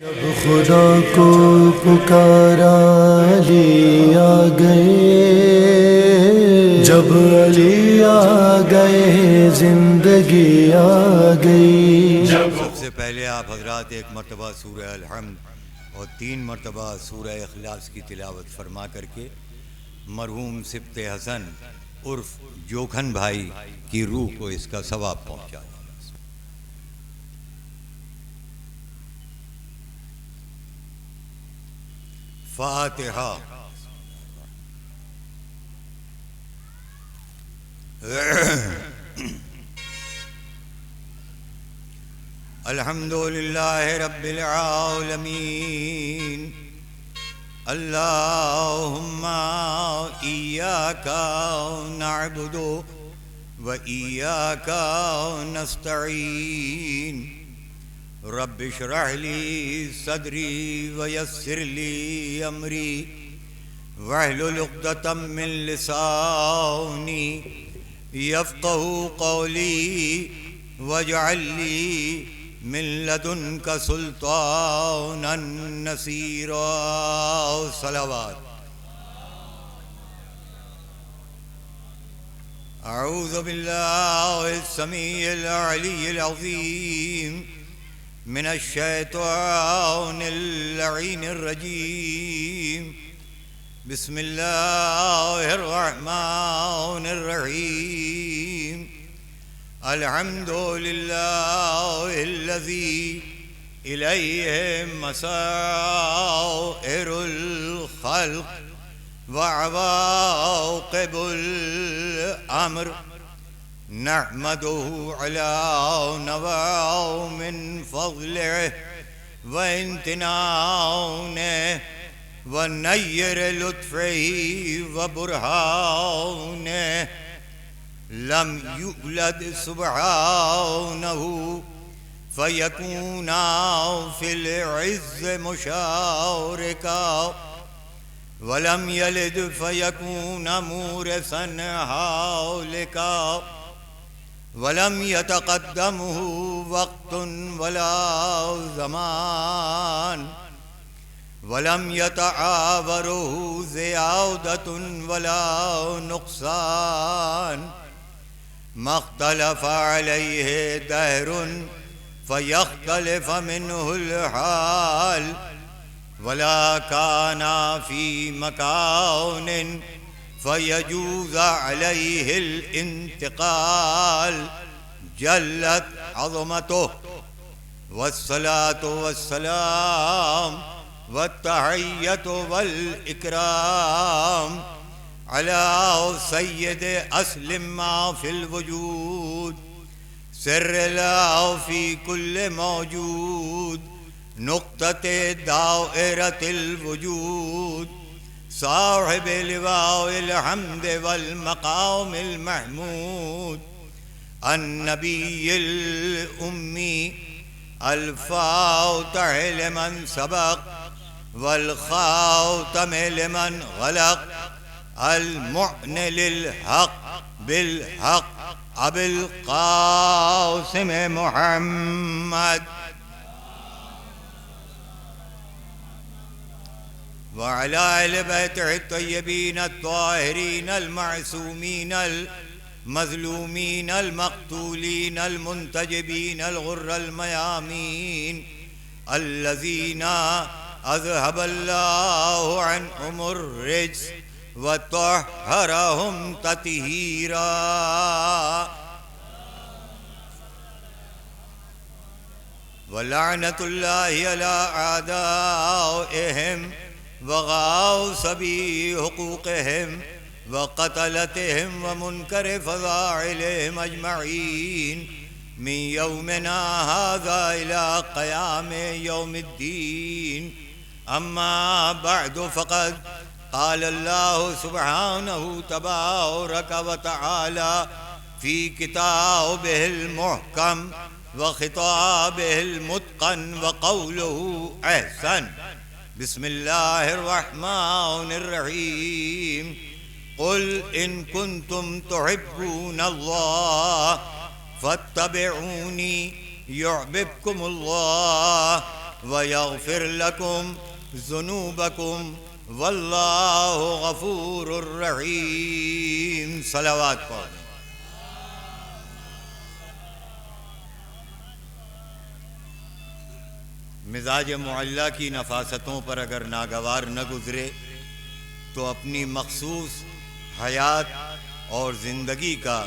جب خدا کو پکارا علی آ گئے، جب علی آ گئے زندگی آ گئی۔ سب سے پہلے آپ حضرات ایک مرتبہ سورہ الحمد اور 3 مرتبہ سورہ اخلاص کی تلاوت فرما کر کے مرحوم سبط حسن عرف جوکھن بھائی کی روح کو اس کا ثواب پہنچا دیں۔ فاتحہ۔ الحمد للہ رب العالمین، اللہم ایاک نعبد و ایاک نستعین، رب اشرح لی صدری ویسر لی امری واحلل عقدۃ من لسانی یفقہوا قولی واجعل لی من لدنک سلطانا نصیرا۔ صلوات۔ اعوذ باللہ السمیع العلی العظیم من الشیطان اللعین الرجیم، بسم اللہ الرحمن الرحیم، الحمد للہ الذی الیہ مسائر الخلق وعواقب الامر، نحمده على نواع من فضله وامتنانه ونير لطفه وبرهانه، لم يولد سبحانه فيكون في العز مشاركا، ولم يلد فيكون مورثا هالكا، ولم يتقدمه وقت ولا زمان، ولم يتعاوره زيادة ولا نقصان، ما اختلف عليه دهر فيختلف منه الحال، ولا كان في مكان فيجوز عليه الانتقال، جلت عظمته، والصلاة والسلام والتحية والإكرام على سيد أصل ما في الوجود، سر الله في كل موجود، نقطة دائرة الوجود، صاحب لواء الحمد والمقام المحمود، النبي الأمي الفاتح لمن سبق والخاتم لمن غلق، المعن للحق بالحق، أبي القاسم محمد وعلى آل بيته الطيبين الطاهرين المعصومين المظلومين المقتولين المنتجبين الغر الميامين، الذين أذهب الله عنهم الرجس وطهرهم تطهيرا، ولعنة الله على أعدائهم وغاصبي حقوقهم وقتلتهم ومنكر فضائلهم أجمعين من يومنا هذا إلى قيام يوم الدين، أما بعد، فقد قال الله سبحانه تبارك وتعالى في كتابه المحكم وخطابه المتقن وقوله أحسن، بسم الله الرحمن الرحيم، قل إن كنتم تحبون الله فاتبعوني يحببكم الله وَيَغْفِرْ لَكُمْ ذُنُوبَكُمْ وَاللَّهُ غَفُورٌ رَحِيمٌ۔ صلوات پڑھیں۔ مزاج معلّہ کی نفاستوں پر اگر ناگوار نہ گزرے تو اپنی مخصوص حیات اور زندگی کا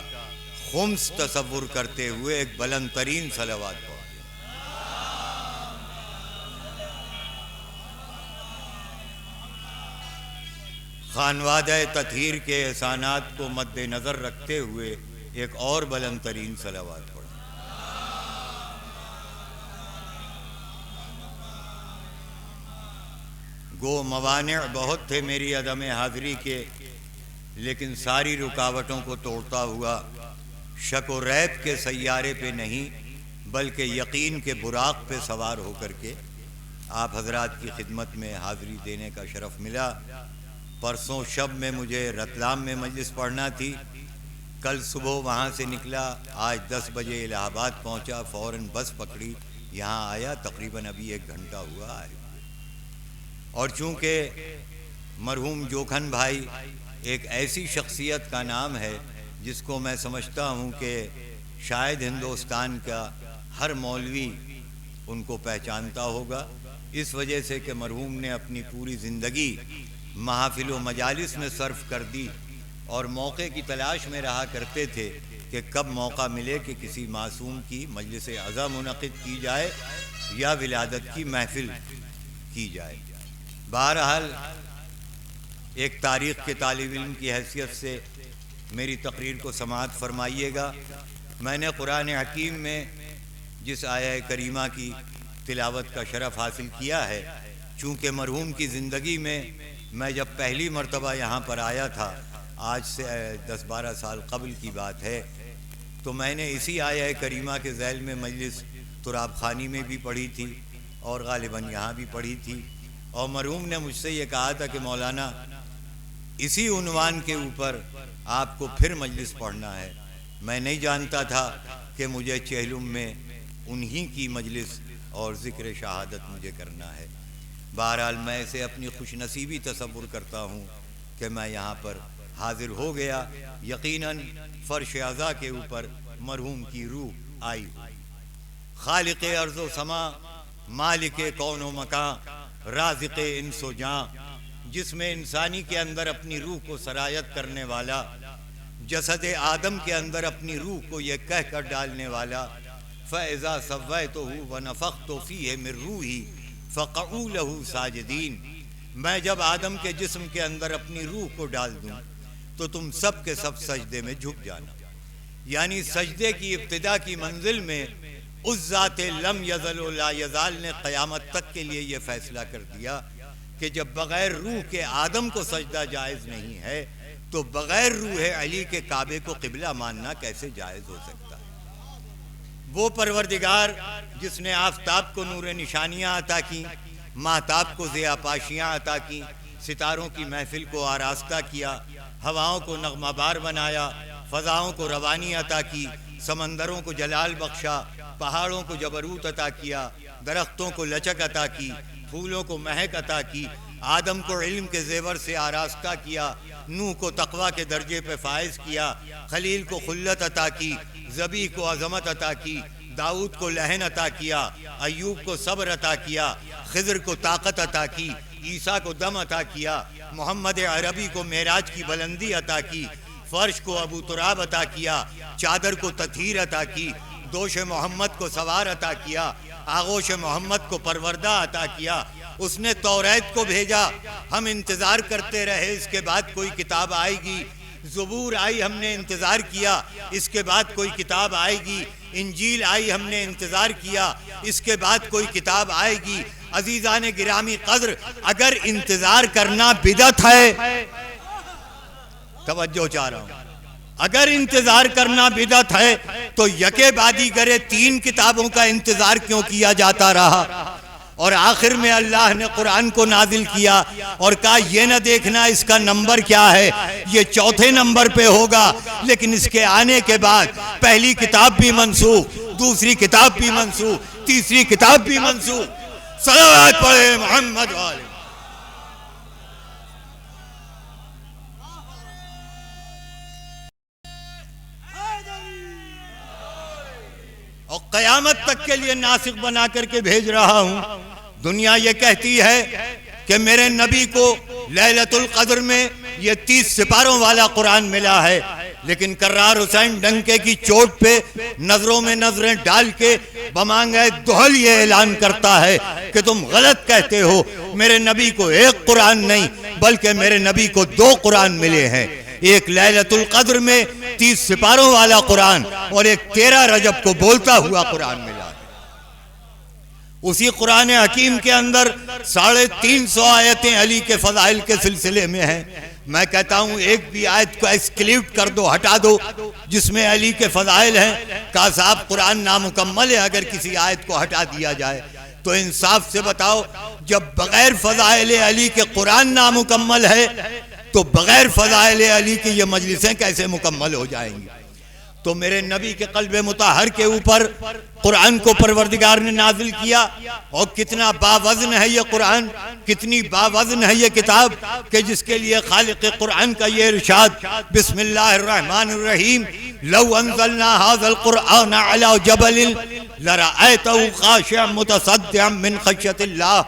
خمس تصور کرتے ہوئے ایک بلند ترین صلوات پڑھیں۔ خانوادہ تطہیر کے احسانات کو مد نظر رکھتے ہوئے ایک اور بلند ترین صلوات پڑھیں۔ گو موانع بہت تھے میری عدم حاضری کے، لیکن ساری رکاوٹوں کو توڑتا ہوا شک و ریب کے سیارے پہ نہیں بلکہ یقین کے براق پہ سوار ہو کر کے آپ حضرات کی خدمت میں حاضری دینے کا شرف ملا۔ پرسوں شب میں مجھے رتلام میں مجلس پڑھنا تھی، کل صبح وہاں سے نکلا، آج 10 بجے الہ آباد پہنچا، فوراً بس پکڑی، یہاں آیا، تقریباً ابھی 1 گھنٹہ ہوا آئے۔ اور چونکہ مرحوم جوکھن بھائی ایک ایسی شخصیت کا نام ہے جس کو میں سمجھتا ہوں کہ شاید ہندوستان کا ہر مولوی ان کو پہچانتا ہوگا، اس وجہ سے کہ مرحوم نے اپنی پوری زندگی محافل و مجالس میں صرف کر دی اور موقع کی تلاش میں رہا کرتے تھے کہ کب موقع ملے کہ کسی معصوم کی مجلس عزا منعقد کی جائے یا ولادت کی محفل کی جائے۔ بہرحال ایک تاریخ کے طالب علم کی حیثیت سے میری تقریر کو سماعت فرمائیے گا۔ میں نے قرآن حکیم میں جس آیہ کریمہ کی تلاوت کا شرف حاصل کیا ہے، چونکہ مرحوم کی زندگی میں جب پہلی مرتبہ یہاں پر آیا تھا، آج سے 10-12 سال قبل کی بات ہے، تو میں نے اسی آیہ کریمہ کے ذیل میں مجلس تراب خانی میں بھی پڑھی تھی اور غالباً یہاں بھی پڑھی تھی، اور مرحوم نے مجھ سے یہ کہا تھا کہ مولانا اسی عنوان کے اوپر آپ کو پھر مجلس پڑھنا ہے۔ میں نہیں جانتا تھا کہ مجھے چہلم میں انہی کی مجلس اور ذکر شہادت مجھے کرنا ہے۔ بہرحال میں اسے اپنی خوش نصیبی تصور کرتا ہوں کہ میں یہاں پر حاضر ہو گیا۔ یقیناً فرش عزا کے اوپر مرحوم کی روح آئی ہوئی۔ خالق ارض و سما، مالک کون و مکان، رازق انس و جاں، جس میں انسانی کے اندر اپنی روح کو سرایت کرنے والا، جسد آدم کے اندر اپنی روح کو یہ کہہ کر ڈالنے والا، فَإِذَا سَوَّيْتُهُ وَنَفَخْتُ فِيهِ مِن رُوحِي فَقَعُوا لَهُ سَاجِدِينَ، میں جب آدم کے جسم کے اندر اپنی روح کو ڈال دوں تو تم سب کے سب سجدے میں جھک جانا۔ یعنی سجدے کی ابتدا کی منزل میں اس ذات لم یزل و لا یزال نے قیامت تک کے لیے یہ فیصلہ کر دیا کہ جب بغیر روح کے آدم کو سجدہ جائز نہیں ہے تو بغیر روح علی کے کعبے کو قبلہ ماننا کیسے جائز ہو سکتا ہے؟ وہ پروردگار جس نے آفتاب کو نور نشانیاں عطا کی، ماہتاب کو ضیاء پاشیاں عطا کی، ستاروں کی محفل کو آراستہ کیا، ہواؤں کو نغمہ بار بنایا، فضاؤں کو روانی عطا کی، سمندروں کو جلال بخشا، پہاڑوں کو جبروت عطا کیا، درختوں کو لچک عطا کی، پھولوں کو مہک عطا کی، آدم کو علم کے زیور سے آراستہ کیا، نوح کو تقوی کے درجے پہ فائز کیا، خلیل کو خلت عطا کی، ذبیح کو عظمت عطا کی، داؤد کو لہن عطا کیا، ایوب کو صبر عطا کیا، خضر کو طاقت عطا کی، عیسیٰ کو دم عطا کیا، محمد عربی کو معراج کی بلندی عطا کی، فرش کو ابو تراب عطا کیا، چادر کو تطہیر عطا کی، دوش محمد کو سوار عطا کیا، آغوش محمد کو پروردہ عطا کیا۔ اس نے توریت کو بھیجا، ہم انتظار کرتے رہے اس کے بعد کوئی کتاب آئے گی، زبور آئی ہم نے انتظار کیا اس کے بعد کوئی کتاب آئے گی، انجیل آئی ہم نے انتظار کیا اس کے بعد کوئی کتاب آئے گی۔ عزیزان گرامی قدر، اگر انتظار کرنا بدعت ہے، توجہ چاہ رہا ہوں، اگر انتظار کرنا بدعت ہے تو یکے بعد دیگرے 3 کتابوں کا انتظار کیوں کیا جاتا رہا؟ اور آخر میں اللہ نے قرآن کو نازل کیا اور کہا یہ نہ دیکھنا اس کا نمبر کیا ہے، یہ 4تھے نمبر پہ ہوگا، لیکن اس کے آنے کے بعد پہلی کتاب بھی منسوخ، دوسری کتاب بھی منسوخ، تیسری کتاب بھی منسوخ۔ صلوات پڑھے محمد والے. اور قیامت تک کے لیے ناسخ بنا کر کے بھیج رہا ہوں. دنیا یہ کہتی ہے کہ میرے نبی کو لیلۃ القدر میں یہ 30 سپاروں والا قرآن ملا ہے، لیکن کرار حسین ڈنکے کی چوٹ پہ نظروں میں نظریں ڈال کے بمانگے دہل یہ اعلان کرتا ہے کہ تم غلط کہتے ہو. میرے نبی کو ایک قرآن نہیں بلکہ میرے نبی کو 2 قرآن ملے ہیں. ایک لیلۃ القدر میں 30 سپاروں والا قرآن اور ایک 13 رجب کو بولتا ہوا قرآن ملا. اسی قرآن حکیم کے اندر 350 آیتیں علی کے فضائل کے سلسلے میں ہیں. میں کہتا ہوں ایک بھی آیت کو ایکسکلیوٹ کر دو، ہٹا دو جس میں علی کے فضائل ہیں. کہا صاحب قرآن نامکمل ہے اگر کسی آیت کو ہٹا دیا جائے. تو انصاف سے بتاؤ، جب بغیر فضائل علی کے قرآن نامکمل ہے تو بغیر فضائل علی کی یہ مجلسیں کیسے مکمل ہو جائیں گی؟ تو میرے نبی کے قلب مطہر کے اوپر قرآن کو پروردگار نے نازل کیا. اور کتنا باوزن ہے یہ قرآن، کتنی باوزن ہے یہ کتاب کہ جس کے لیے خالق قرآن کا یہ ارشاد بسم اللہ الرحمن الرحیم لو انزلنا هذا القرآن على جبل لرأيته خاشعا متصدعا من خشیۃ اللہ.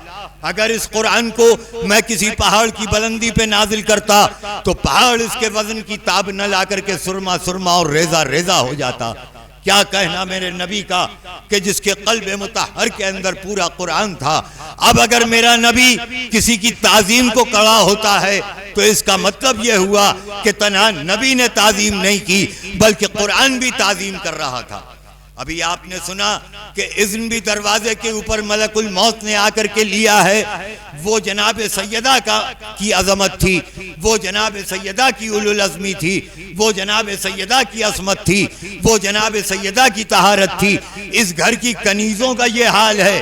اگر اس قرآن کو میں کسی پہاڑ کی بلندی پہ نازل کرتا تو پہاڑ اس کے وزن کی تاب نہ لا کر کے سرما سرما اور ریزہ ریزہ ہو جاتا. کیا کہنا میرے نبی کا کہ جس کے قلب مطہر کے اندر پورا قرآن تھا. اب اگر میرا نبی کسی کی تعظیم کو کڑا ہوتا ہے تو اس کا مطلب یہ ہوا کہ تنہا نبی نے تعظیم نہیں کی بلکہ قرآن بھی تعظیم کر رہا تھا. ابھی آپ نے سنا کہ اذن بھی دروازے کے اوپر ملک الموت نے آ کر کے لیا ہے. وہ جناب سیدہ کی عظمت تھی، وہ جناب سیدہ کی اولو العزمی تھی، وہ جناب سیدہ کی عصمت تھی، وہ جناب سیدہ کی طہارت تھی. اس گھر کی کنیزوں کا یہ حال ہے،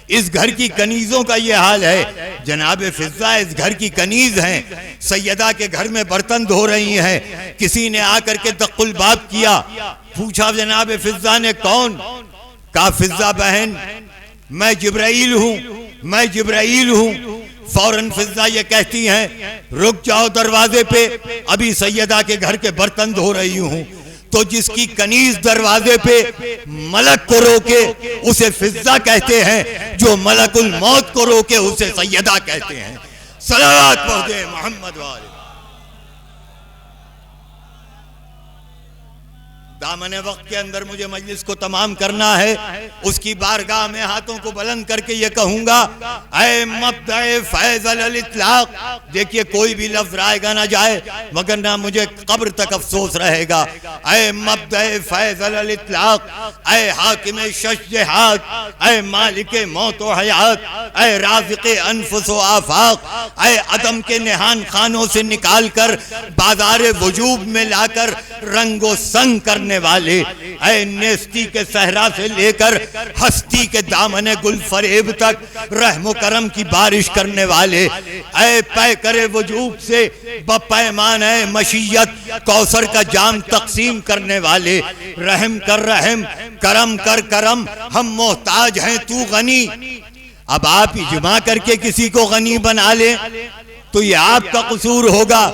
اس گھر کی کنیزوں کا یہ حال ہے. جناب فضہ اس گھر کی کنیز ہیں، سیدہ کے گھر میں برتن دھو رہی ہیں. کسی نے آ کر کے دق الباب کیا، پوچھا جناب فضہ نے کون؟ کہا فضہ بہن میں جبرائیل ہوں، میں جبرائیل ہوں. فوراً فضہ یہ کہتی ہیں رک جاؤ دروازے پہ، ابھی سیدہ کے گھر کے برتن دھو رہی ہوں. تو جس کی کنیز دروازے پہ ملک کو روکے اسے فضہ کہتے ہیں، جو ملک الموت کو روکے اسے سیدہ کہتے ہیں. صلوات پڑھے محمد والے. دامن وقت کے اندر مجھے مجلس کو تمام کرنا ہے. اس کی بارگاہ میں ہاتھوں کو بلند کر کے یہ کہوں گا اے مبدع فیض الاطلاق. دیکھیے کوئی بھی لفظ رائے گا نہ جائے مگر نہ مجھے قبر تک افسوس رہے گا. اے مبدع فیض الاطلاق، اے حاکم شش جہات، اے مالک موت و حیات، اے رازق انفس و آفاق، اے عدم کے نہان خانوں سے نکال کر بازار وجوب میں لا کر رنگ و سنگ کرنے والے، اے نیستی کے صحرا سے لے کر ہستی کے دامن گل فریب تک رحم و کرم کی بارش کرنے والے، اے پیکر وجوب سے بپیمان اے مشیت کوثر کا جام تقسیم کرنے والے، رحم کر رحم، کرم کر کرم، ہم محتاج ہیں تو غنی. اب آپ اجماع کر کے کسی کو غنی بنا لیں تو یہ آپ کا قصور ہوگا.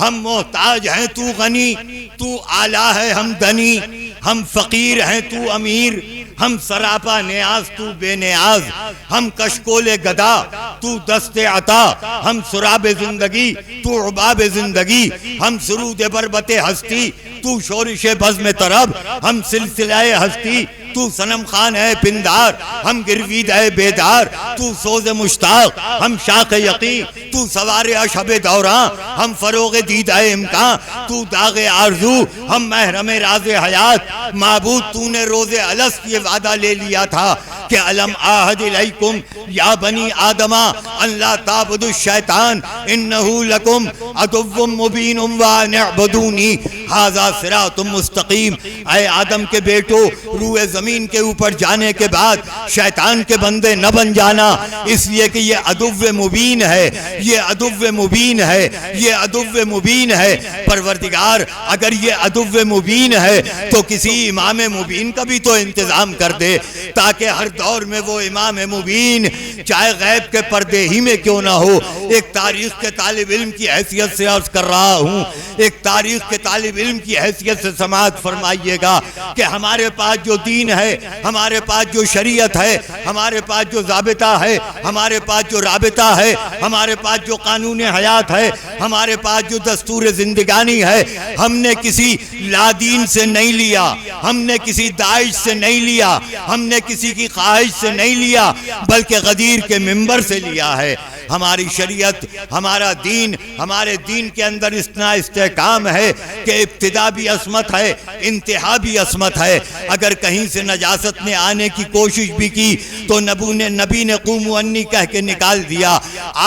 ہم محتاج ہیں تو غنی، تو اعلیٰ ہے ہم دنی، ہم فقیر ہیں تو امیر، ہم سراپا نیاز تو بے نیاز، ہم کشکول گدا تو دست عطا، ہم سراب زندگی تو عباب زندگی، ہم سرود بربت ہستی تو شورش بزم طرب، ہم سلسلہ ہستی تو صنم خان ہے پندار، ہم گروید ہے بیدار تو سوز مشتاق، ہم شاق یقین تو سوار اشب دوراں، ہم فروغ دید ہے امکان تو داغ آرزو، ہم محرم راز حیات. معبود تو نے روز الست یہ وعدہ لے لیا تھا کہ علم آہد علیکم یا بنی آدمہ ان لا تعبدوا الشیطان انہو لکم عدو مبین وان اعبدونی ھذا صراط مستقیم. اے آدم کے بیٹو روئے زمین کے اوپر جانے کے بعد شیطان کے بندے نہ بن جانا، اس لیے کہ یہ عدو مبین ہے، یہ عدو مبین ہے، یہ عدو مبین ہے۔ پروردگار اگر یہ عدو مبین ہے تو کسی امام مبین کا بھی تو انتظام کر دے، تاکہ ہر دور میں وہ امام مبین چاہے غیب کے پردے ہی میں کیوں نہ ہو۔ ایک تاریخ کے طالب علم کی حیثیت سے عرض کر رہا ہوں، ایک تاریخ کے طالب علم کی حیثیت سے سماعت فرمائیے گا کہ ہمارے پاس جو دین ہے، ہمارے پاس جو شریعت ہے، ہمارے پاس جو ضابطہ ہے، ہمارے پاس جو رابطہ ہے، ہمارے پاس جو قانون حیات ہے، ہمارے پاس جو دستور زندگانی ہے، ہم نے کسی لادین سے نہیں لیا، ہم نے کسی داعش سے نہیں لیا، ہم نے کسی کی خواہش سے نہیں لیا، بلکہ غدیر کے منبر سے لیا ہے۔ ہماری شریعت، ہمارا دین، ہمارے دین کے اندر اتنا استحکام ہے کہ ابتدا بھی عصمت ہے، انتہا بھی عصمت ہے۔ اگر کہیں سے نجاست نے آنے کی کوشش بھی کی تو نبی نے قوموا انی کہہ کے نکال دیا۔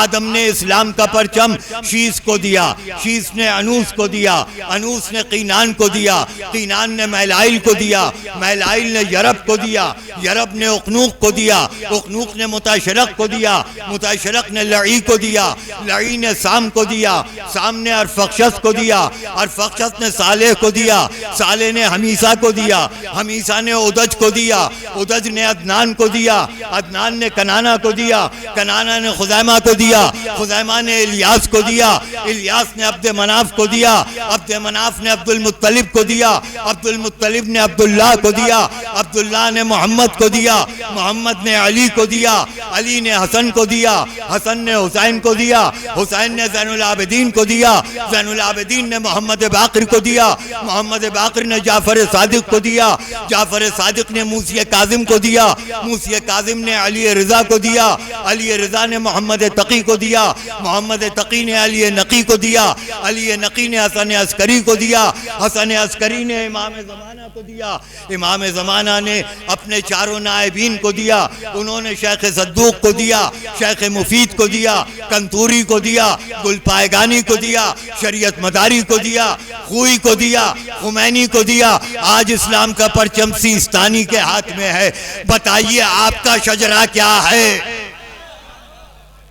آدم نے اسلام کا پرچم شیس کو دیا، شیس نے انوس کو دیا، انوس نے قینان کو دیا، قینان نے میلائل کو دیا، میلائل نے یرب کو دیا، یرب نے اخنوق کو دیا، اخنوق نے متشرق کو دیا، متشرق نے لعی کو دیا، لعی نے سام کو دیا، سام نے ارفخشس کو دیا، ارفخشس نے صالح کو دیا، صالح نے حمیسہ کو دیا، حمیسہ نے عدج کو دیا، عدج نے عدنان کو دیا، عدنان نے کنانہ کو دیا، کنانہ نے خزیمہ کو دیا، خزیمہ نے الیاس کو دیا، الیاس نے عبد مناف کو دیا، عبد مناف نے عبد المطلب کو دیا، عبد المطلب نے عبداللہ کو دیا، عبداللہ نے محمد کو دیا، محمد نے علی کو دیا، علی نے حسن کو دیا، حسن نے حسین کو دیا، حسین نے زین العابدین کو دیا، زین العابدین نے محمد باقر کو دیا، محمد باقر نے جعفر صادق کو دیا، جعفر صادق نے موسی کاظم کو دیا، موسی کاظم نے علی رضا کو دیا، علی رضا نے محمد تقی کو دیا، محمد تقی نے علی نقی کو دیا، علی نقی نے حسن عسکری کو دیا، حسن عسکری نے امام زمانہ کو دیا، امام زمانہ نے اپنے چاروں نائبین کو دیا، انہوں نے شیخ صدوق کو دیا، شیخ مفید کو دیا، کنتوری کو دیا، گل پائگانی کو دیا، شریعت مداری کو دیا، خوئی کو دیا، خمینی کو دیا۔ آج اسلام کا پرچم سیستانی کے ہاتھ میں ہے۔ بتائیے آپ کا شجرہ کیا ہے؟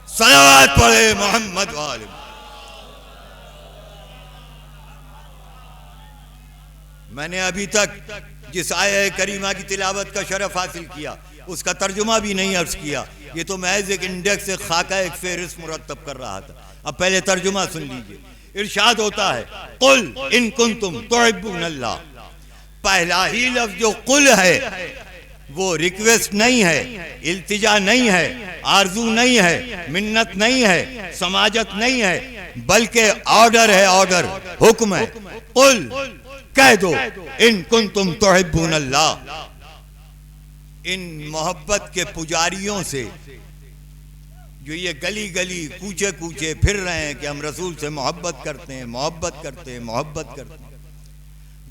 صلوات پڑھے محمد والے۔ میں نے ابھی تک جس آیہ کریمہ کی تلاوت کا شرف حاصل کیا اس کا ترجمہ بھی نہیں عرض کیا، یہ تو محض ایک انڈیکس، ایک خاکہ، ایک فہرست مرتب کر رہا تھا۔ اب پہلے ترجمہ سن لیجئے۔ ارشاد ہوتا ہے قل ان کنتم تحبون اللہ۔ پہلا ہی لفظ جو قل ہے وہ ریکویسٹ نہیں ہے، التجا نہیں ہے، آرزو نہیں ہے، منت نہیں ہے، سماجت نہیں ہے، بلکہ آرڈر ہے، آرڈر، حکم ہے۔ قل کہہ دو ان کنتم تحبون اللہ۔ ان محبت کے پجاریوں سے جو یہ گلی گلی کوچے کوچے پھر رہے ہیں کہ ہم رسول سے محبت کرتے ہیں، محبت کرتے ہیں، محبت کرتے ہیں،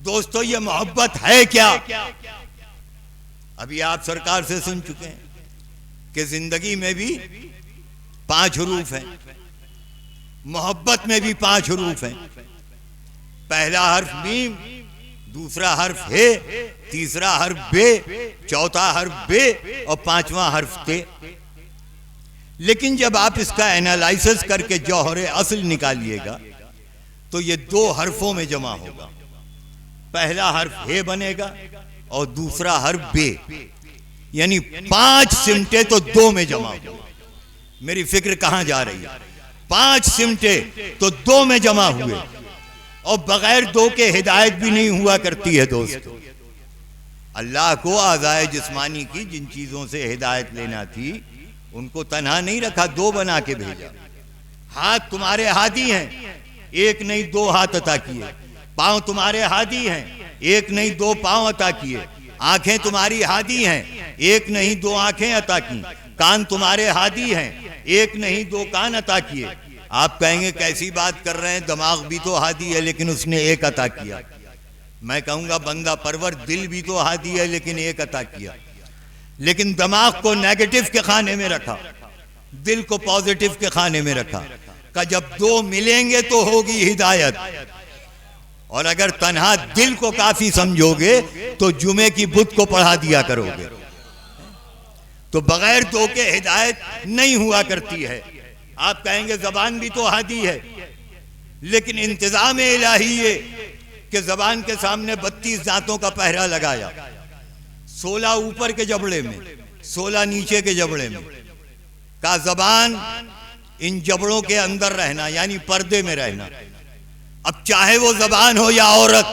دوستو یہ محبت ہے کیا؟ ابھی آپ سرکار سے سن چکے ہیں کہ زندگی میں بھی 5 حروف ہیں، محبت میں بھی 5 حروف ہیں۔ پہلا حرف میم، دوسرا حرف ہے، تیسرا حرف بے، چوتھا حرف بے اور 5واں حرف تے۔ لیکن جب آپ اس کا انالائسس کر کے جوہر اصل نکالیے گا تو یہ 2 حرفوں میں جمع ہوگا۔ پہلا حرف ہے بنے گا اور دوسرا حرف بے، یعنی 5 سمٹے تو 2 میں جمع ہوگا۔ میری فکر کہاں جا رہی ہے؟ 5 سمٹے تو 2 میں جمع ہوئے، اور بغیر 2 کے ہدایت بھی نہیں ہوا کرتی ہے دوستو۔ اللہ کو اعضائے جسمانی کی جن چیزوں سے ہدایت لینا تھی ان کو تنہا نہیں رکھا، 2 بنا کے بھیجا۔ ہاتھ تمہارے ہادی ہیں، 1 نہیں 2 ہاتھ عطا کیے۔ پاؤں تمہارے ہادی ہیں، 1 نہیں 2 پاؤں عطا کیے۔ آنکھیں تمہاری ہادی ہیں، 1 نہیں 2 آنکھیں عطا کی۔ کان تمہارے ہادی ہیں، 1 نہیں 2 کان عطا کیے۔ آپ کہیں گے کیسی بات کر رہے ہیں، دماغ بھی تو ہادی ہے لیکن اس نے 1 عطا کیا۔ میں کہوں گا بندہ پرور دل بھی تو ہادی ہے لیکن 1 عطا کیا۔ لیکن دماغ کو نیگیٹو کے خانے میں رکھا، دل کو پازیٹو کے خانے میں رکھا کہ جب 2 ملیں گے تو ہوگی ہدایت، اور اگر تنہا دل کو کافی سمجھو گے تو جمعے کی بت کو پڑھا دیا کرو گے. تو بغیر دو کے ہدایت نہیں ہوا کرتی ہے. آپ کہیں گے زبان بھی تو ہادی ہے، لیکن انتظام الہی ہے کہ زبان کے سامنے 32 دانتوں کا پہرا لگایا، 16 اوپر کے جبڑے میں، 16 نیچے کے جبڑے میں. کا زبان ان جبڑوں کے اندر رہنا، یعنی پردے میں رہنا. اب چاہے وہ زبان ہو یا عورت،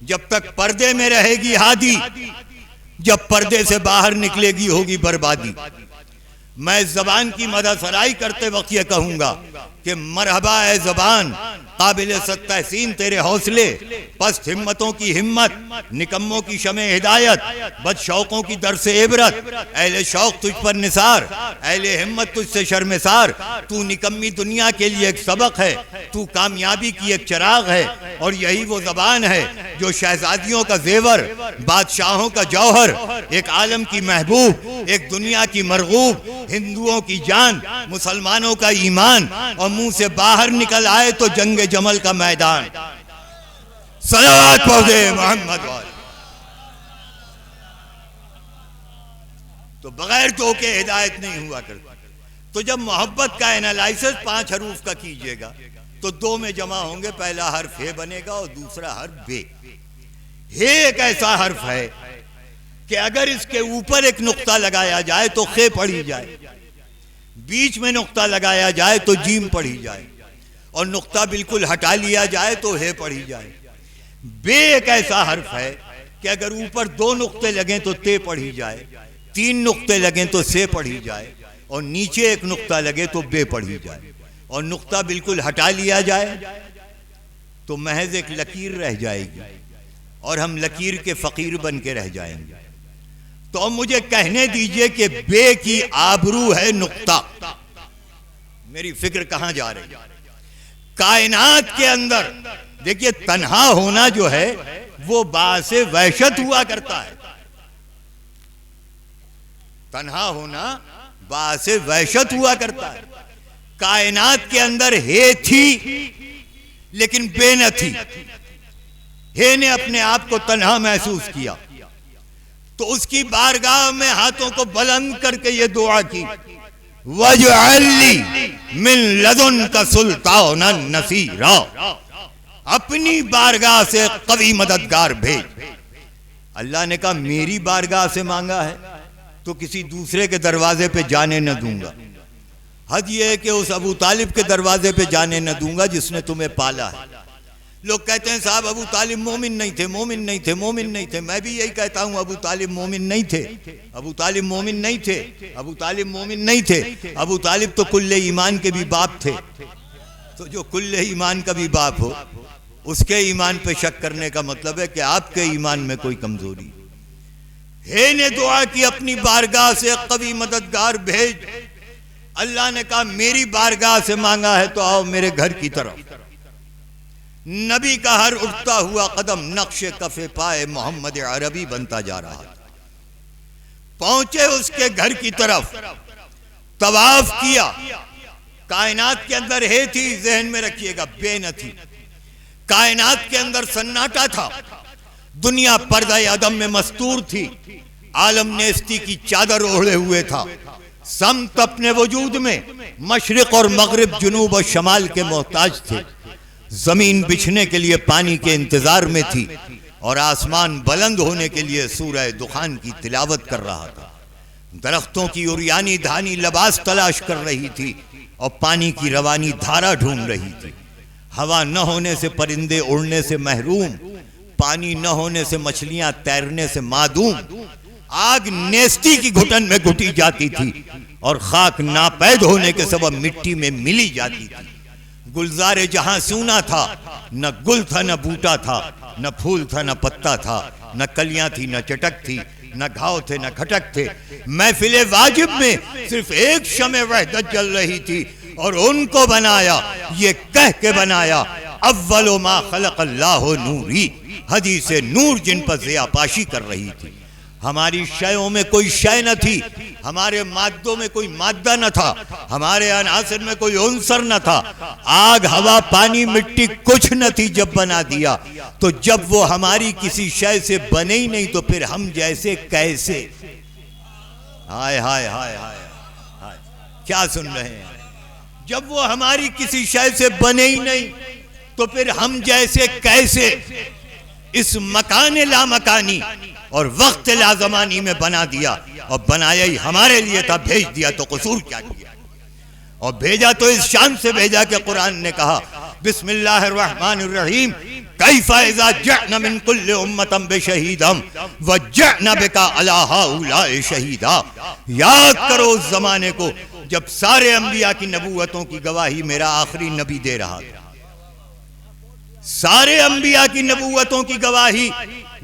جب تک پردے میں رہے گی ہادی، جب پردے سے باہر نکلے گی ہوگی بربادی. میں زبان کی مدح سرائی کرتے وقت یہ کہوں گا کہ مرحبا اے زبان، قابل ست تحسین تیرے حوصلے، پست ہمتوں کی ہمت، نکموں کی شمع ہدایت، بد شوقوں کی درس عبرت. اہل شوق تجھ پر نثار، اہل ہمت تجھ سے شرمسار. تو نکمی دنیا کے لیے ایک سبق ہے، تو کامیابی کی ایک چراغ ہے. اور یہی وہ زبان ہے جو شہزادیوں کا زیور، بادشاہوں کا جوہر، ایک عالم کی محبوب، ایک دنیا کی مرغوب، ہندوؤں کی جان، مسلمانوں کا ایمان. اور منہ سے باہر نکل آئے تو جنگ جمل کا میدان. صلوات پڑھے محمد والے. تو بغیر دو کے ہدایت نہیں ہوا کرتی. تو جب محبت کا انالائسس 5 حروف کا کیجئے گا تو 2 میں جمع ہوں گے. پہلا حرف ہے بنے گا اور دوسرا حرف بے. ہے ایک ایسا حرف ہے کہ اگر اس کے اوپر ایک نقطہ لگایا جائے تو خے پڑھی جائے، بیچ میں نقطہ لگایا جائے تو جیم پڑھی جائے، اور نقطہ بالکل ہٹا لیا جائے تو ہے پڑھی جائے. بے ایک ایسا حرف ہے کہ اگر اوپر 2 نقطے لگیں تو تے پڑھی جائے، 3 نقطے لگیں تو سے پڑھی جائے، اور نیچے ایک نقطہ لگے تو بے پڑھی جائے. اور نقطہ بالکل ہٹا لیا جائے تو محض ایک لکیر رہ جائے گی، اور ہم لکیر کے فقیر بن کے رہ جائیں گے. تو مجھے کہنے دیجئے کہ بے کی آبرو ہے نقطہ. میری فکر کہاں جا رہی ہے؟ کائنات کے اندر دیکھیے تنہا ہونا جو ہے وہ باعث وحشت ہوا کرتا ہے. تنہا ہونا باعث وحشت ہوا کرتا ہے. کائنات کے اندر ہے تھی لیکن بے نہ تھی. ہے نے اپنے آپ کو تنہا محسوس کیا تو اس کی بارگاہ میں ہاتھوں کو بلند کر کے یہ دعا کی، وَاجْعَلْ لِي مِن لَدُنْكَ سُلْطَانًا نَصِيرًا. اپنی بارگاہ سے قوی مددگار بھیج. اللہ نے کہا میری بارگاہ سے مانگا ہے تو کسی دوسرے کے دروازے پہ جانے نہ دوں گا. حد یہ ہے کہ اس ابو طالب کے دروازے پہ جانے نہ دوں گا جس نے تمہیں پالا ہے. لوگ کہتے ہیں صاحب ابو طالب مومن نہیں تھے، مومن نہیں تھے، مومن نہیں تھے. میں بھی یہی کہتا ہوں ابو طالب مومن نہیں تھے، ابو طالب مومن نہیں تھے، ابو طالب مومن نہیں تھے. ابو طالب تو کل ایمان کے بھی باپ تھے. تو جو کل ایمان کا بھی باپ ہو اس کے ایمان پہ شک کرنے کا مطلب ہے کہ آپ کے ایمان میں کوئی کمزوری ہے. نے دعا کی اپنی بارگاہ سے قوی مددگار بھیج. اللہ نے کہا میری بارگاہ سے مانگا ہے تو آؤ میرے گھر کی طرف. نبی کا ہر اٹھتا ہوا قدم نقش کف پائے محمد عربی بنتا جا رہا تھا. پہنچے اس کے گھر کی طرف، طواف کیا. کائنات کے اندر ہے تھی، ذہن میں رکھیے گا، بے نہ تھی. کائنات کے اندر سناٹا تھا، دنیا پردہ عدم میں مستور تھی، عالم نیستی کی چادر اوڑھے ہوئے تھا. سمت اپنے وجود میں مشرق اور مغرب، جنوب اور شمال کے محتاج تھے. زمین بچھنے کے لیے پانی کے انتظار میں تھی، اور آسمان بلند ہونے کے لیے سورہ دخان کی تلاوت کر رہا تھا. درختوں کی عریانی دھانی لباس تلاش کر رہی تھی اور پانی کی روانی دھارا ڈھونڈ رہی تھی. ہوا نہ ہونے سے پرندے اڑنے سے محروم، پانی نہ ہونے سے مچھلیاں تیرنے سے معدوم. آگ نیستی کی گھٹن میں گھٹی جاتی تھی اور خاک ناپید ہونے کے سبب مٹی میں ملی جاتی تھی. گلزار جہاں سونا تھا، نہ گل تھا نہ بوٹا تھا، نہ پھول تھا نہ پتا تھا، نہ کلیاں تھی نہ چٹک تھی، نہ گھاؤ تھے نہ کھٹک تھے. محفل واجب میں صرف ایک شمع وحدت جل رہی تھی، اور ان کو بنایا یہ کہہ کے بنایا، اول ما خلق اللہ نوری. حدیث نور جن پر ضیاء پاشی کر رہی تھی. ہماری شیوں میں کوئی شے نہ تھی، ہمارے مادوں میں کوئی مادہ نہ تھا، ہمارے عناصر میں کوئی عنصر نہ تھا، آگ ہوا پانی مٹی کچھ نہ تھی جب بنا دیا، تو جب وہ ہماری کسی شے سے بنے ہی نہیں تو پھر ہم جیسے کیسے؟ ہائے ہائے ہائے ہائے ہائے، کیا سن رہے ہیں؟ جب وہ ہماری کسی شے سے بنے ہی نہیں تو پھر ہم جیسے کیسے؟ اس مکان لامکانی اور وقت لازمانی میں بنا دیا، اور بنایا ہی ہمارے لیے تھا، بھیج دیا تو قصور کیا کیا؟ اور بھیجا تو اس شان سے بھیجا کہ قرآن نے کہا بسم اللہ الرحمن الرحیم کیف اذا جئنا من کل امۃ بشہیدا وجئنا بک علی ہؤلاء شہیدا۔ یاد کرو اس زمانے کو جب سارے انبیاء کی نبوتوں کی گواہی میرا آخری نبی دے رہا تھا، سارے انبیاء کی نبوتوں کی گواہی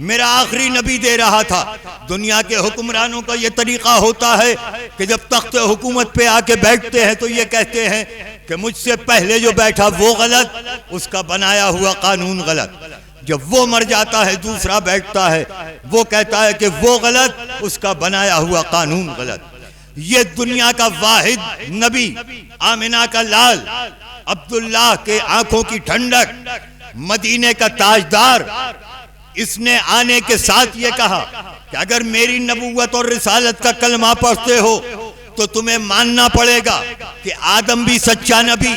میرا آخری نبی دے رہا تھا۔ دنیا کے حکمرانوں کا یہ طریقہ ہوتا ہے کہ جب تخت حکومت پہ آ کے بیٹھتے ہیں تو یہ کہتے ہیں کہ مجھ سے پہلے جو بیٹھا وہ غلط، اس کا بنایا ہوا قانون غلط۔ جب وہ مر جاتا ہے دوسرا بیٹھتا ہے، وہ کہتا ہے کہ وہ غلط، اس کا بنایا ہوا قانون غلط۔ یہ دنیا کا واحد نبی، آمنہ کا لال، عبداللہ کے آنکھوں کی ٹھنڈک، مدینے کا تاجدار، اس نے آنے کے ساتھ یہ کہا کہ اگر میری نبوت اور رسالت کا کلمہ پڑھتے ہو تو تمہیں ماننا پڑے گا کہ آدم بھی سچا نبی،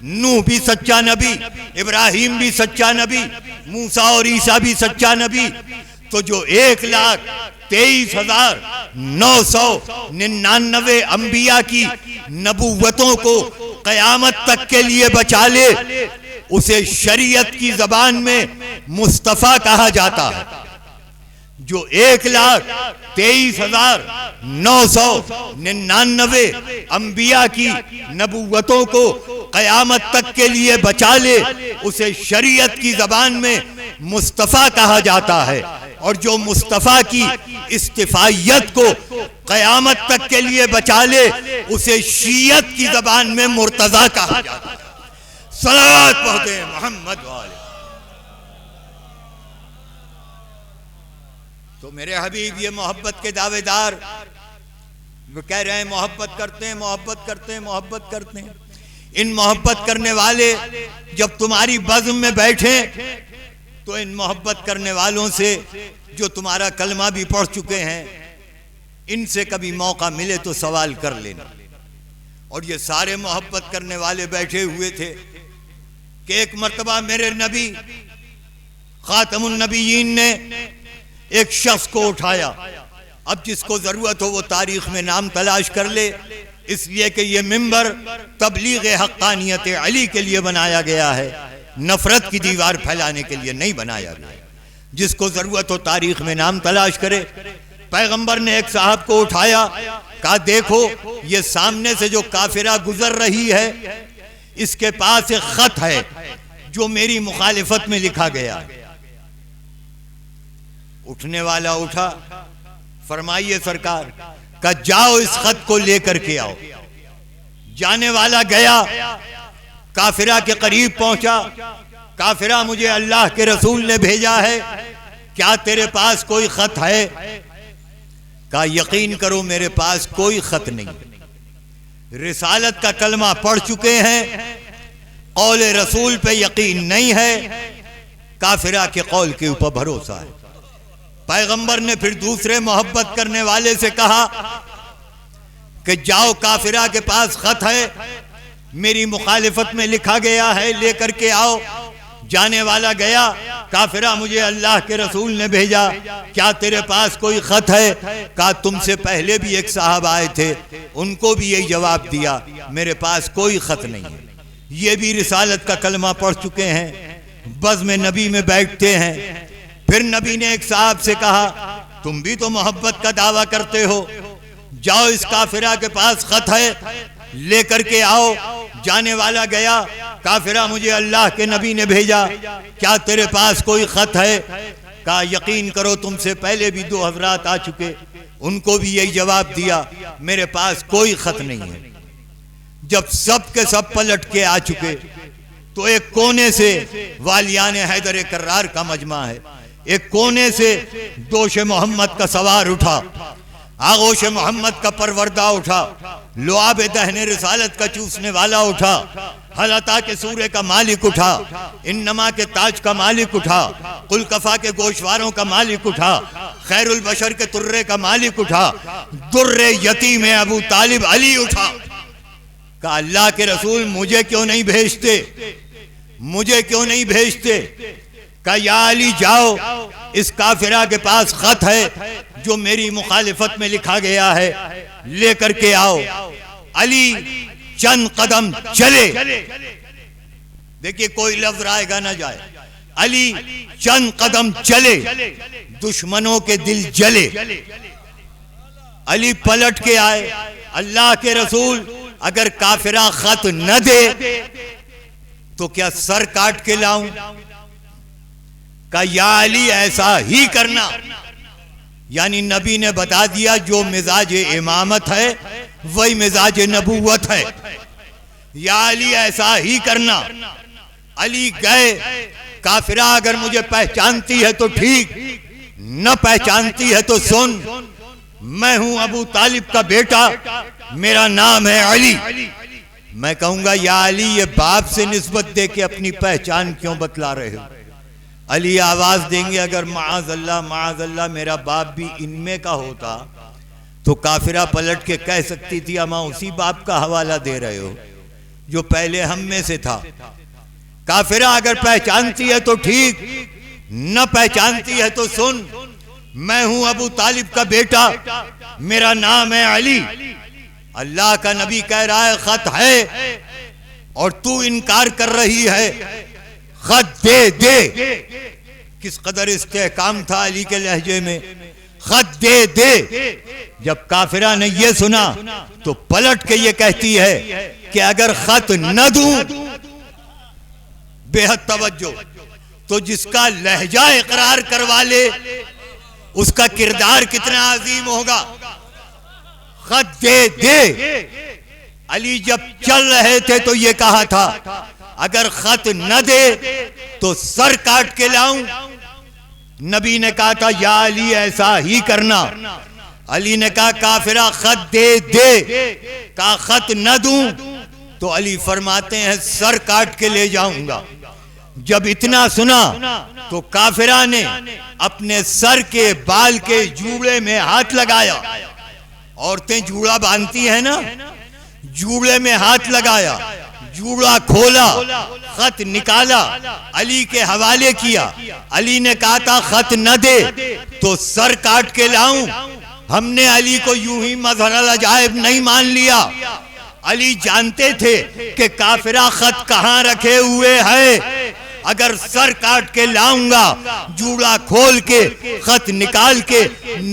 نوح بھی سچا نبی، ابراہیم بھی سچا نبی، موسیٰ اور عیسیٰ بھی سچا نبی۔ تو جو 1,23,999 انبیاء کی نبوتوں کو قیامت تک کے لیے بچا لے، اسے شریعت کی زبان میں مصطفیٰ کہا جاتا ہے۔ جو 1,23,999 انبیاء کی نبوتوں کو قیامت تک کے لیے بچا لے، اسے شریعت کی زبان میں مصطفیٰ کہا جاتا ہے، اور جو مصطفیٰ کی استفائیت کو قیامت تک کے لیے بچا لے، اسے شیعت کی زبان میں مرتضیٰ کہا جاتا ہے۔ صلوات پڑھتے ہیں محمد والے۔ تو میرے حبیب یہ محبت کے دعوے دار وہ کہہ رہے ہیں محبت کرتے ہیں، محبت کرتے ہیں، محبت کرتے ہیں۔ ان محبت کرنے والے جب تمہاری بزم میں بیٹھیں تو ان محبت کرنے والوں سے جو تمہارا کلمہ بھی پڑھ چکے ہیں، ان سے کبھی موقع ملے تو سوال کر لینا۔ اور یہ سارے محبت کرنے والے بیٹھے ہوئے تھے کہ ایک مرتبہ میرے نبی خاتم النبیین نے ایک شخص کو اٹھایا۔ اب جس کو ضرورت ہو وہ تاریخ میں نام تلاش کر لے، اس لیے کہ یہ منبر تبلیغ حقانیت علی کے لیے بنایا گیا ہے، نفرت کی دیوار پھیلانے کے لیے نہیں بنایا گیا۔ جس کو ضرورت ہو تاریخ میں نام تلاش کرے۔ پیغمبر نے ایک صاحب کو اٹھایا، کہا دیکھو یہ سامنے سے جو کافرہ گزر رہی ہے، اس کے پاس ایک خط ہے جو میری مخالفت میں لکھا گیا۔ اٹھنے والا اٹھا، فرمائیے سرکار، کہ جاؤ اس خط کو لے کر کے آؤ۔ جانے والا گیا، کافرہ کے قریب پہنچا، کافرہ مجھے اللہ کے رسول نے بھیجا ہے، کیا تیرے پاس کوئی خط ہے؟ کہا یقین کرو میرے پاس کوئی خط نہیں، رسالت کا کلمہ پڑھ چکے ہیں، قول رسول پہ یقین نہیں ہے، کافرہ کے قول کے اوپر بھروسہ ہے۔ پیغمبر نے پھر دوسرے محبت کرنے والے سے کہا کہ جاؤ کافرہ کے پاس خط ہے، میری مخالفت میں لکھا گیا ہے، لے کر کے آؤ۔ جانے والا گیا، کافرہ مجھے اللہ کے رسول نے بھیجا، کیا تیرے پاس کوئی خط ہے؟ کہا تم سے پہلے بھی ایک صاحب آئے تھے، ان کو بھی یہی جواب دیا، میرے پاس کوئی خط نہیں ہے۔ یہ بھی رسالت کا کلمہ پڑھ چکے ہیں، بزم نبی میں بیٹھتے ہیں۔ پھر نبی نے ایک صاحب سے کہا تم بھی تو محبت کا دعویٰ کرتے ہو، جاؤ اس کافرہ کے پاس خط ہے، لے کر کے آؤ۔ جانے والا گیا، کافرہ مجھے اللہ کے نبی نے بھیجا، کیا تیرے پاس کوئی خط ہے؟ کہا یقین کرو تم سے پہلے بھی 2 حضرات آ چکے، ان کو بھی یہی جواب دیا، میرے پاس کوئی خط نہیں ہے۔ جب سب کے سب پلٹ کے آ چکے تو ایک کونے سے والیان حیدر کرار کا مجمع ہے، ایک کونے سے دوش محمد کا سوار اٹھا، آغوش محمد کا پروردہ اٹھا، لعاب دہن رسالت کا چوسنے والا اٹھا، حلطہ کے سورے کا مالک اٹھا، انما کے تاج کا مالک اٹھا، قلقفا کے گوشواروں کا مالک اٹھا، خیر البشر کے ترے کا مالک اٹھا، در یتیم ابو طالب علی اٹھا۔ کہا اللہ کے رسول مجھے کیوں نہیں بھیجتے، مجھے کیوں نہیں بھیجتے؟ کہا یا علی جاؤ، اس کافرہ کے پاس خط ہے جو میری مخالفت میں لکھا گیا ہے، لے کر کے آؤ۔ علی چند قدم چلے، دیکھیے کوئی لفظ رائے گا نہ جائے، علی چند قدم چلے، دشمنوں کے دل جلے۔ علی پلٹ کے آئے، اللہ کے رسول اگر کافرہ خط نہ دے تو کیا سر کاٹ کے لاؤں؟ کہا یا علی ایسا ہی کرنا، یعنی نبی نے بتا دیا جو مزاج امامت ہے وہی مزاج نبوت ہے، یا علی ایسا ہی کرنا۔ علی گئے، کافرہ اگر مجھے پہچانتی ہے تو ٹھیک، نہ پہچانتی ہے تو سن، میں ہوں ابو طالب کا بیٹا، میرا نام ہے علی۔ میں کہوں گا یا علی یہ باپ سے نسبت دے کے اپنی پہچان کیوں بتلا رہے ہو؟ علی آواز دیں گے اگر معاذ اللہ میرا باپ بھی ان میں کا ہوتا تو کافرہ پلٹ کے کہہ سکتی تھی اما اسی باپ کا حوالہ دے رہے ہو جو پہلے ہم میں سے تھا۔ کافرہ اگر پہچانتی ہے تو ٹھیک، نہ پہچانتی ہے تو سن، میں ہوں ابو طالب کا بیٹا، میرا نام ہے علی۔ اللہ کا نبی کہہ رہا ہے خط ہے اور تو انکار کر رہی ہے، خط دے دے۔ کس قدر استحکام تھا علی کے لہجے میں، خط دے دے۔ جب کافرہ نے یہ سنا تو پلٹ کے یہ کہتی ہے کہ اگر خط نہ دوں، بے حد توجہ، تو جس کا لہجہ اقرار کروا لے اس کا کردار کتنا عظیم ہوگا۔ خط دے دے۔ علی جب چل رہے تھے تو یہ کہا تھا اگر خط نہ دے تو سر کاٹ کے لاؤں۔ نبی نے کہا تھا یا علی ایسا ہی کرنا۔ علی نے کہا کافرہ خط دے دے، کہا خط نہ دوں تو علی فرماتے ہیں سر کاٹ کے لے جاؤں گا۔ جب اتنا سنا تو کافرہ نے اپنے سر کے بال کے جوڑے میں ہاتھ لگایا، عورتیں جوڑا باندھتی ہیں نا، جوڑے میں ہاتھ لگایا، جوڑا کھولا، خط نکالا، علی کے حوالے کیا۔ علی نے کہا تھا خط نہ دے تو سر کاٹ کے لاؤں۔ ہم نے علی کو یوں ہی مظہر العجائب نہیں مان لیا، علی جانتے تھے کہ کافرہ خط کہاں رکھے ہوئے ہے، اگر سر کاٹ کے لاؤں گا، جوڑا کھول کے خط نکال کے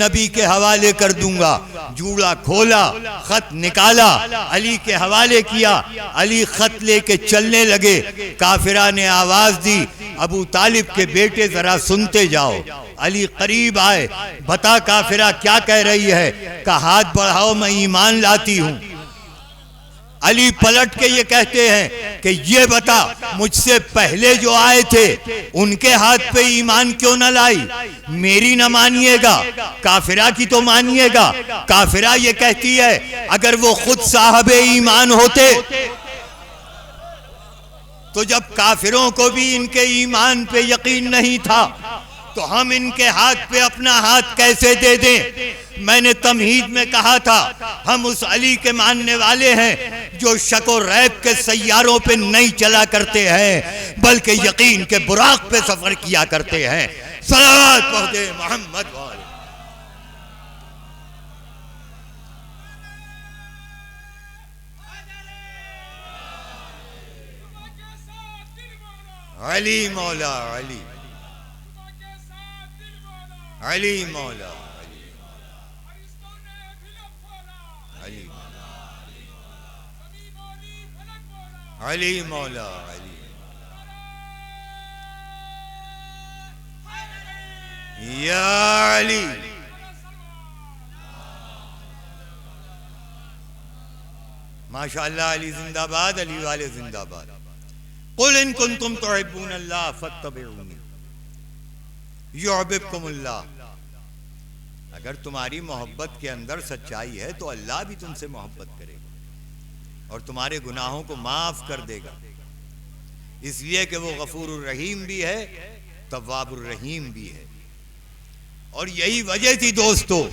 نبی کے حوالے کر دوں گا۔ جوڑا کھولا، خط نکالا، علی کے حوالے کیا، علی خط لے کے چلنے لگے۔ کافرہ نے آواز دی ابو طالب کے بیٹے ذرا سنتے جاؤ۔ علی قریب آئے، بتا کافرہ کیا کہہ رہی ہے؟ کہ ہاتھ بڑھاؤ میں ایمان لاتی ہوں۔ علی پلٹ کے یہ کہتے ہیں کہ یہ بتا مجھ سے پہلے جو آئے تھے ان کے ہاتھ پہ ایمان کیوں نہ لائی؟ میری نہ مانیے گا، کافرہ کی تو مانیے گا۔ کافرہ یہ کہتی ہے اگر وہ خود صاحب ایمان ہوتے تو جب کافروں کو بھی ان کے ایمان پہ یقین نہیں تھا تو ہم ان کے ہاتھ پہ اپنا ہاتھ کیسے دے دیں؟ میں نے تمہید میں کہا تھا ہم اس علی کے ماننے والے ہیں جو شک و ریب کے سیاروں پہ نہیں چلا کرتے ہیں بلکہ یقین کے براق پہ سفر کیا کرتے ہیں۔ صلوات پڑھتے محمد والے۔ علی مولا علی، علی مولا علی، علی مولا علی، یا علی۔ ماشاءاللہ علی زندہ باد، علی والے زندہ باد۔ قل ان کنتم تحبون اللہ فاتبعونی۔ یحببکم اللہ. اگر تمہاری محبت کے اندر سچائی ہے تو اللہ بھی تم سے محبت کرے گا اور تمہارے گناہوں کو معاف کر دے گا، اس لیے کہ وہ غفور الرحیم بھی ہے، تواب الرحیم بھی ہے. اور یہی وجہ تھی دوستو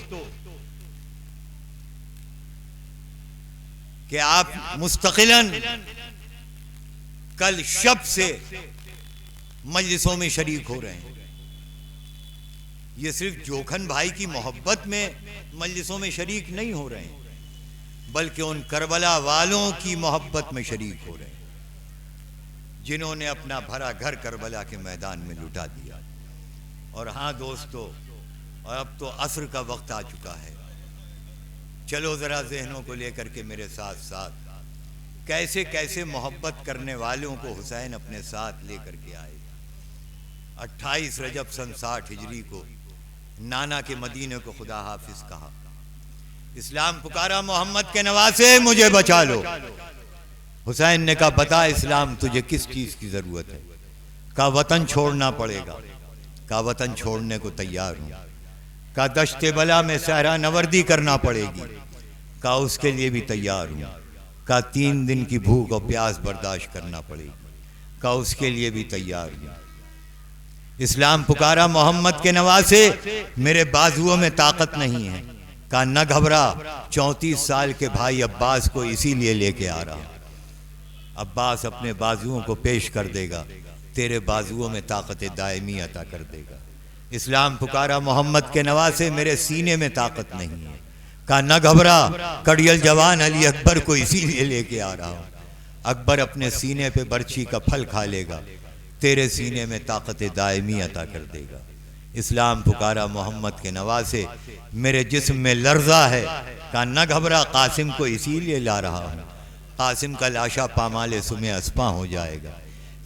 کہ آپ مستقلاً کل شب سے مجلسوں میں شریک ہو رہے ہیں. یہ صرف جوکھن بھائی کی محبت میں مجلسوں میں شریک نہیں ہو رہے ہیں، بلکہ ان کربلا والوں کی محبت میں شریک ہو رہے ہیں جنہوں نے اپنا بھرا گھر کربلا کے میدان میں لٹا دیا. اور ہاں دوستو، اور اب تو عصر کا وقت آ چکا ہے. چلو ذرا ذہنوں کو لے کر کے میرے ساتھ ساتھ کیسے کیسے محبت کرنے والوں کو حسین اپنے ساتھ لے کر کے آئے. 28 رجب سن 60 ہجری کو نانا کے مدینے کو خدا حافظ کہا. اسلام پکارا محمد کے نواسے مجھے بچا لو. حسین نے کہا بتا اسلام تجھے کس چیز کی ضرورت ہے؟ کہا وطن چھوڑنا پڑے گا. کہا وطن چھوڑنے کو تیار ہوں. کہا دشت بلا میں صحرا نوردی کرنا پڑے گی. کہا اس کے لیے بھی تیار ہوں. کہا 3 دن کی بھوک اور پیاس برداشت کرنا پڑے گی. کہا اس کے لیے بھی تیار ہوں. اسلام پکارا محمد کے نواسے میرے بازوؤں میں طاقت نہیں ہے. کہا نہ گھبرا، 34 سال کے بھائی عباس کو اسی لیے لے کے آ رہا. عباس اپنے بازوؤں کو پیش کر دے گا، تیرے بازوؤں میں طاقت دائمی عطا کر دے گا. اسلام پکارا محمد کے نواسے میرے سینے میں طاقت نہیں ہے. کہا نہ گھبرا، کڑیل جوان علی اکبر کو اسی لیے لے کے آ رہا ہوں. اکبر اپنے سینے پہ برچھی کا پھل کھا لے گا، تیرے سینے میں طاقت دائمی عطا کر دے گا. اسلام پکارا محمد کے نواسے میرے جسم میں لرزہ ہے. کہا نہ گھبرا، قاسم کو اسی لیے لا رہا ہوں. قاسم کا لاشا پامال سمے اسپاں ہو جائے گا،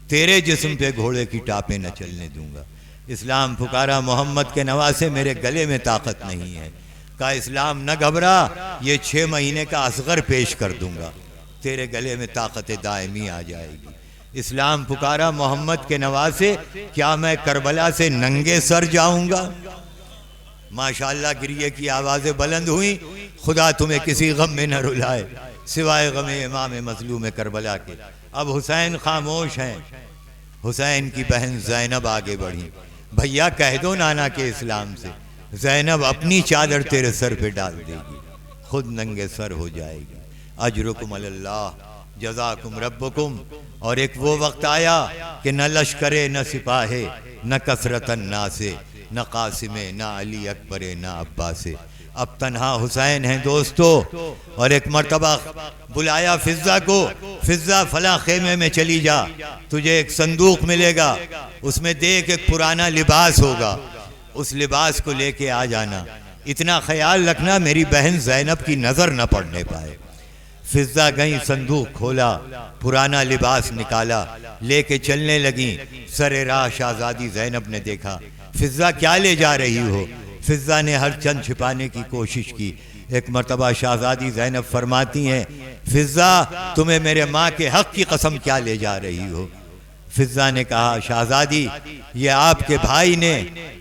تیرے جسم پہ گھوڑے کی ٹاپیں نہ چلنے دوں گا. اسلام پکارا محمد کے نواسے میرے گلے میں طاقت نہیں ہے. کہا اسلام نہ گھبرا، یہ 6 مہینے کا اصغر پیش کر دوں گا، تیرے گلے میں طاقت دائمی آ جائے گی. اسلام پکارا محمد کے نواسے کیا میں کربلا سے ننگے سر جاؤں گا؟ ماشاءاللہ گریے کی آوازیں بلند ہوئیں. خدا تمہیں کسی غم میں نہ رلائے سوائے غم امام مظلوم کربلا کے. اب حسین خاموش ہیں. حسین کی بہن زینب آگے بڑھی. بھیا کہہ دو نانا کے اسلام سے زینب اپنی چادر تیرے سر پہ ڈال دے گی، خود ننگے سر ہو جائے گی. اجرکم اللہ جزاکم ربکم. اور ایک وہ وقت آیا کہ نہ لشکرے نہ سپاہے نہ کثرت الناسے نہ قاسمے نہ علی اکبرے نہ عباسے. اب تنہا حسین ہیں دوستو. اور ایک مرتبہ بلایا فضہ کو، فضہ فلاں خیمے میں چلی جا، تجھے ایک صندوق ملے گا، اس میں دیکھ ایک پرانا لباس ہوگا، اس لباس کو لے کے آ جانا. اتنا خیال رکھنا میری بہن زینب کی نظر نہ پڑنے پائے. فضہ گئیں، صندوق کھولا، پرانا لباس نکالا، لے کے چلنے لگیں. سر راہ شہزادی زینب نے دیکھا. فضہ کیا لے جا رہی ہو؟ فضہ نے ہر چند چھپانے کی کوشش کی. ایک مرتبہ شہزادی زینب فرماتی ہیں فضہ تمہیں میرے ماں کے حق کی قسم کیا لے جا رہی ہو؟ فضہ نے کہا شہزادی یہ آپ کے بھائی نے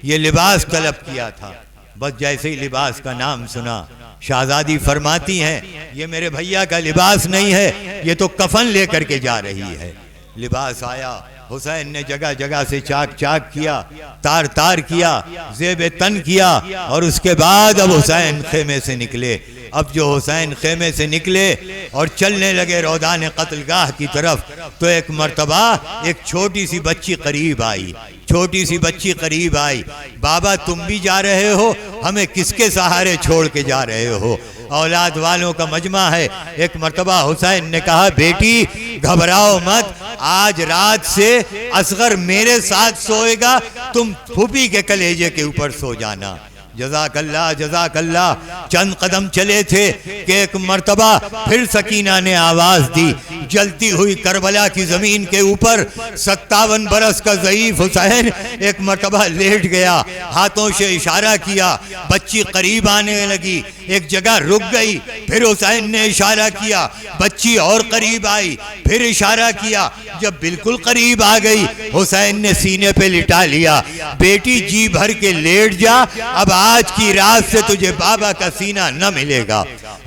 یہ لباس طلب کیا تھا. بس جیسے ہی لباس کا نام سنا شہزادی فرماتی ہیں یہ میرے بھیا کا لباس نہیں ہے، یہ تو کفن لے کر کے جا رہی ہے. لباس آیا، حسین نے جگہ جگہ سے چاک چاک کیا، تار تار کیا، زیب تن کیا. اور اس کے بعد اب حسین خیمے سے نکلے. اب جو حسین خیمے سے نکلے اور چلنے لگے رودان قتل گاہ کی طرف تو ایک مرتبہ ایک چھوٹی سی بچی قریب آئی. چھوٹی سی بچی قریب آئی. بابا تم بھی جا رہے ہو؟ ہمیں کس کے سہارے چھوڑ کے جا رہے ہو؟ اولاد والوں کا مجمع ہے. ایک مرتبہ حسین نے کہا بیٹی گھبراؤ مت، آج رات سے اصغر میرے ساتھ سوئے گا، تم پھوپھی کے کلیجے کے اوپر سو جانا. جزاک اللہ جزاک اللہ. چند قدم چلے تھے کہ ایک مرتبہ پھر سکینہ نے آواز دی. جلتی ہوئی کربلا کی زمین کے اوپر 57 برس کا ضعیف حسین ایک مرتبہ لیٹ گیا، ہاتھوں سے اشارہ کیا، بچی قریب آنے لگی. ایک جگہ رک گئی، پھر حسین نے اشارہ کیا، بچی اور قریب آئی، پھر اشارہ کیا، جب بالکل قریب آ گئی حسین نے سینے پہ لٹا لیا، بیٹی جی بھر کے لیٹ جا، اب آج کی رات سے تجھے بابا کا سینہ نہ ملے گا،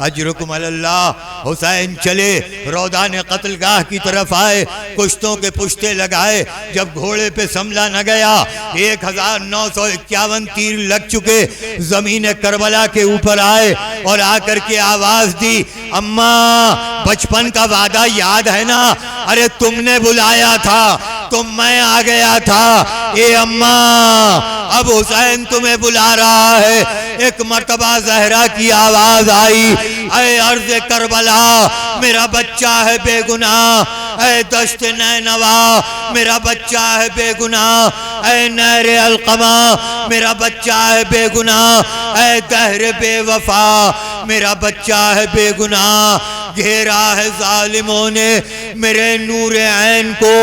اجرکم علی اللہ۔ حسین چلے رودان قتل گاہ کی طرف آئے، کشتوں کے پشتے لگائے، جب گھوڑے پہ سنبھلا نہ گیا 1951 تیر لگ چکے، زمین کربلا کے اوپر آئے اور آ کر کے آواز دی، اماں بچپن کا وعدہ یاد ہے نا؟ ارے تم نے بلایا تھا تو میں آ گیا تھا، اے اماں اب حسین تمہیں بلا رہا ہے۔ ایک مرتبہ زہرا کی آواز آئی، اے ارض کربلا میرا بچہ ہے بے گناہ، اے دشت نینوا میرا بچہ ہے بے گناہ، اے نہر القما میرا بچہ ہے بے گناہ، اے دہر بے وفا میرا بچہ ہے بے گناہ، گھیرا ہے ظالموں نے میرے نور عین کو،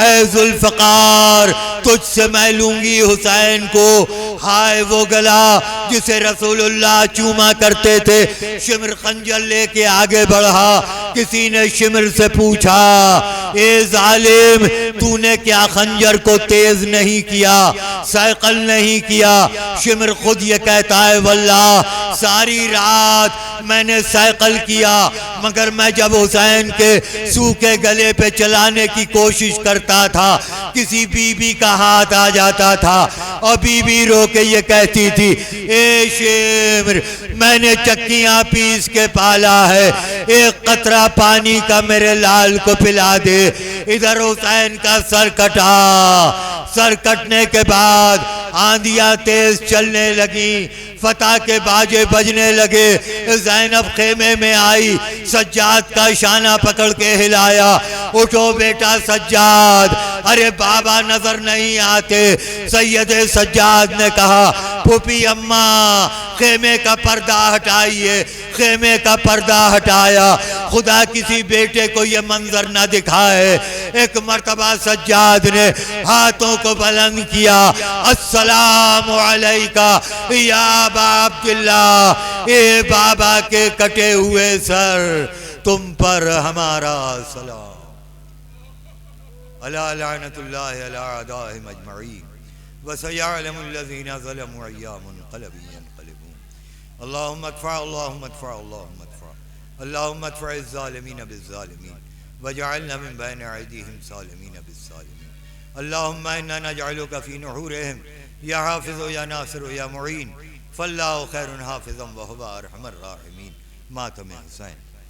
اے ذوالفقار تجھ سے میں لوں گی حسین کو۔ ہائے وہ گلا جسے رسول اللہ چوما کرتے تھے، شمر خنجر لے کے آگے بڑھا، کسی نے شمر سے پوچھا، اے ظالم تو نے کیا خنجر کو تیز نہیں کیا، سائقل نہیں کیا؟ شمر خود یہ کہتا ہے، واللہ ساری رات میں نے سائقل کیا، مگر میں جب حسین کے سوکھے گلے پہ چلانے کی کوشش کرتا تھا کسی بی بی کا ہاتھ آ جاتا تھا اور بی بی رو کے یہ کہتی تھی، اے شمر میں نے چکیاں پیس کے پالا ہے، ایک قطرہ پانی کا میرے لال کو پلا دے۔ ادھر حسین کا سر کٹا، سر کٹنے کے بعد آندیاں تیز چلنے لگیں، فتح کے باجے بجنے لگے، زینب خیمے میں آئی، سجاد کا شانہ پکڑ کے ہلایا، اٹھو بیٹا سجاد، ارے بابا نظر نہیں آتے۔ سید سجاد نے کہا، پھوپھی اماں خیمے کا پردہ ہٹائیے، خیمے کا پردہ ہٹایا، خدا کسی بیٹے کو یہ منظر نہ دکھائے۔ ایک مرتبہ سجاد نے ہاتھوں کو بلند کیا، السلام علیکہ یا ابا عبداللہ، اے بابا کے کٹے ہوئے سر تم پر ہمارا سلام۔ الا لعنت اللہ علی اعدائہم اجمعین وسیعلم الذین ظلموا ای منقلب ینقلبون۔ اللہم ادفع اللہم ادفع اللہم ادفع اللہم ادفع الظالمین بالظالمین وجعلنا من بین ایدیہم سالمین بالسالمین۔ اللہم انا نجعلک فی نحورہم یا حافظ یا ناصر یا معین، فاللہ خیر حافظا وہو ارحم الراحمین۔ ماتم حسین۔